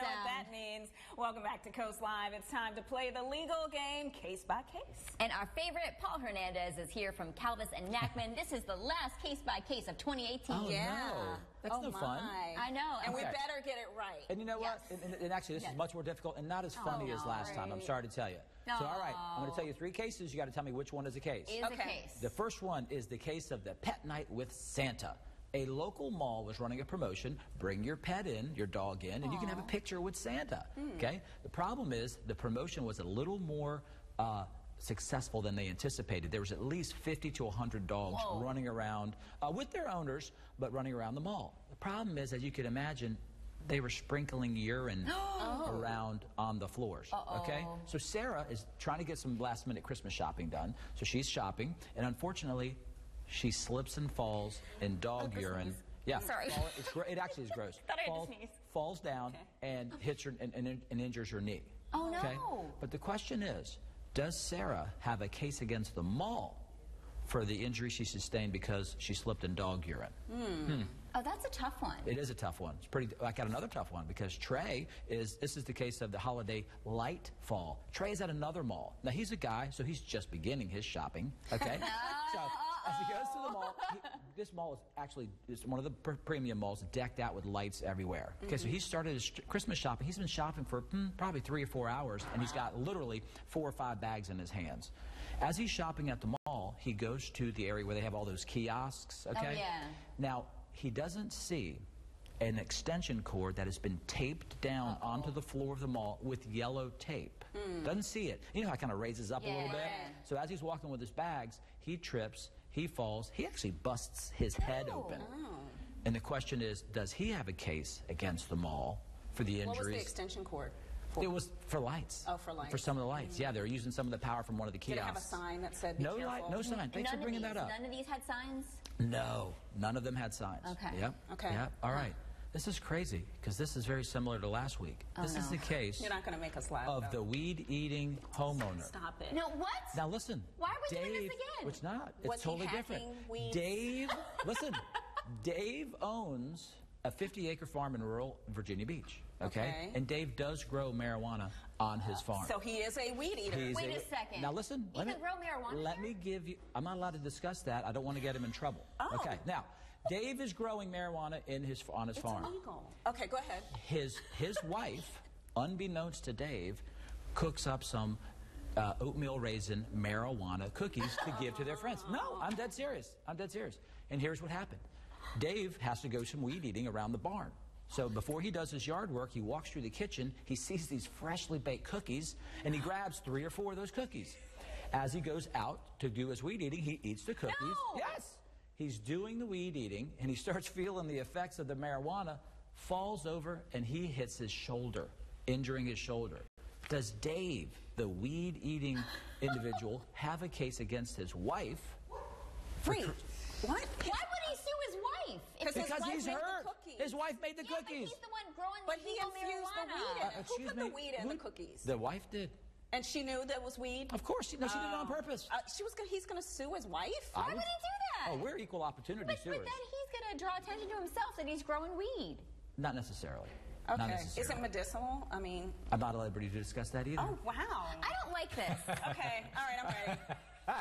know what that means. Welcome back to Coast Live. It's time to play the legal game, case by case. And our favorite, Paul Hernandez, is here from Kalfus and Nachman. This is the last case by case of 2018. Oh, yeah. No. That's no fun. I know. And we better get it right. And you know what? And actually, this is much more difficult and not as funny as last time. I'm sorry to tell you. No. So, all right, I'm going to tell you 3 cases. You got to tell me which one is a case. Is a case. The first one is the case of the pet night with Santa. A local mall was running a promotion, bring your pet in, your dog in, and you can have a picture with Santa, okay? The problem is the promotion was a little more successful than they anticipated. There was at least 50 to 100 dogs running around with their owners, but running around the mall. The problem is, as you can imagine, they were sprinkling urine around on the floors, okay? So Sarah is trying to get some last-minute Christmas shopping done, so she's shopping, and unfortunately, she slips and falls in dog urine. Yeah, sorry. It actually is gross. Thought I had to sneeze. Falls down and hits her and injures her knee. Oh, no. Okay? But the question is, does Sarah have a case against the mall for the injury she sustained because she slipped in dog urine? Oh, that's a tough one. It is a tough one. It's pretty. I got another tough one because Trey is. This is the case of the holiday light fall. Trey's at another mall. Now he's a guy, so he's just beginning his shopping. Okay. So as he goes to the mall, this mall is actually one of the premium malls, decked out with lights everywhere. Okay. So he started his Christmas shopping. He's been shopping for probably 3 or 4 hours, and he's got literally 4 or 5 bags in his hands. As he's shopping at the mall, he goes to the area where they have all those kiosks. Okay. Oh, yeah. Now, he doesn't see an extension cord that has been taped down onto the floor of the mall with yellow tape. Doesn't see it. You know how it kind of raises up a little bit? So as he's walking with his bags, he trips, he falls, he actually busts his head open. And the question is, does he have a case against the mall for the injuries? What was the extension cord? It was for lights. Oh, for lights. For some of the lights. Yeah, they were using some of the power from one of the kiosks. Did it have a sign that said, be no careful? Light, no sign. Thanks for bringing that up. None of these had signs? No, none of them had signs. Okay. Yep. Okay. Yep. All right. This is crazy because this is very similar to last week. This is the case You're not going to make us laugh, of the weed-eating homeowner. Stop it. No, what? Now listen. Why are we doing this again? It's not. It's Was he totally different. hacking weeds? Dave, listen. Dave owns a 50-acre farm in rural Virginia Beach. Okay? And Dave does grow marijuana on his farm. So he is a weed eater. Wait a second. Now listen. You can grow marijuana Let me give you. I'm not allowed to discuss that. I don't want to get him in trouble. Okay. Now, Dave is growing marijuana on his farm. It's illegal. Okay, go ahead. His wife, unbeknownst to Dave, cooks up some oatmeal raisin marijuana cookies to give to their friends. No, I'm dead serious. I'm dead serious. And here's what happened. Dave has to go some weed eating around the barn. So before he does his yard work, he walks through the kitchen, he sees these freshly baked cookies, and he grabs 3 or 4 of those cookies. As he goes out to do his weed eating, he eats the cookies. No! Yes! He's doing the weed eating, and he starts feeling the effects of the marijuana, falls over, and he hits his shoulder, injuring his shoulder. Does Dave, the weed-eating individual, have a case against his wife? Wait, what? Why would he sue his wife? Because he's hurt. His wife made the cookies. But he's the one growing But he legal infused the marijuana. weed in it. Who put the weed in the cookies? The wife did. And she knew that was weed? Of course. No, she did it on purpose. He's going to sue his wife? Why would he do that? Oh, we're equal opportunity suers. But then he's going to draw attention to himself that he's growing weed. Not necessarily. Okay. Not necessarily. Is it medicinal? I mean... I'm not at liberty to discuss that either. Oh, wow. I don't like this. Okay. All right, I'm ready.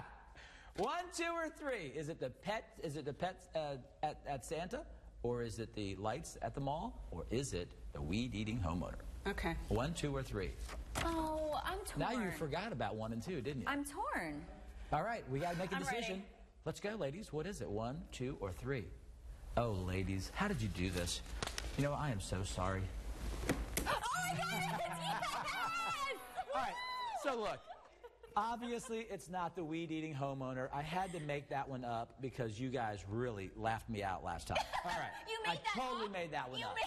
1, 2, or 3. Is it the pets at Santa? Or is it the lights at the mall? Or is it the weed-eating homeowner? Okay. 1, 2, or 3. Oh, I'm torn. Now you forgot about 1 and 2, didn't you? I'm torn. All right, we got to make a decision. Ready. Let's go, ladies. What is it? 1, 2, or 3? Oh, ladies, how did you do this? You know, I am so sorry. Oh, my God! Yes! All right, so look. Obviously, it's not the weed-eating homeowner. I had to make that one up because you guys really laughed me out last time. All right. I totally made that one up.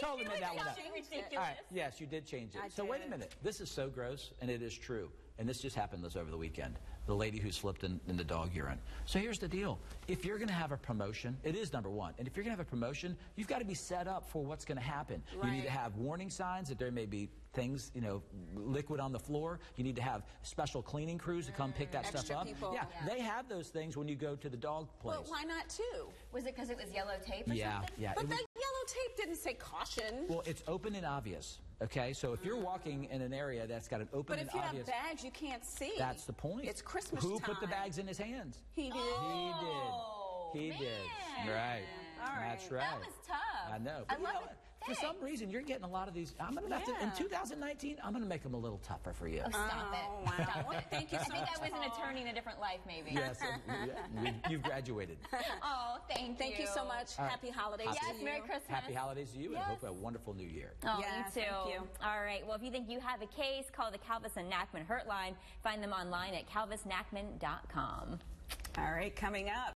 Totally made that one up. Ridiculous. All right. Yes, you did change it. So wait a minute. This is so gross, and it is true. And this just happened over the weekend. The lady who slipped in the dog urine. So here's the deal. If you're going to have a promotion, it is number one. And if you're going to have a promotion, you've got to be set up for what's going to happen. Right. You need to have warning signs that there may be things, you know, liquid on the floor. You need to have special cleaning crews to come pick that stuff up. People. Yeah, they have those things when you go to the dog place. Well, why not 2? Was it because it was yellow tape or something? Yeah. But that yellow tape didn't say caution. Well, it's open and obvious. Okay, so if you're walking in an area that's got an open and obvious... But if you have bags, you can't see. That's the point. It's Christmas Who time. put the bags in his hands? He did. He did. Right. All right. That's right. That was tough. I know. I But love it. for some reason, you're getting a lot of these. I'm going to have to, in 2019, I'm going to make them a little tougher for you. Oh, stop it. Wow. Stop it. Thank you so I think much, I was an Paul. attorney in a different life, maybe. Yes, you've graduated. Oh, thank you. so much. All right. Happy holidays to Yes, you. Merry Christmas. Happy holidays to you, and I Yes. hope a wonderful new year. Oh, Yes, you too. thank you. All right. Well, if you think you have a case, call the Kalfus and Nachman Hurtline. Find them online at kalfusnachman.com. All right, coming up.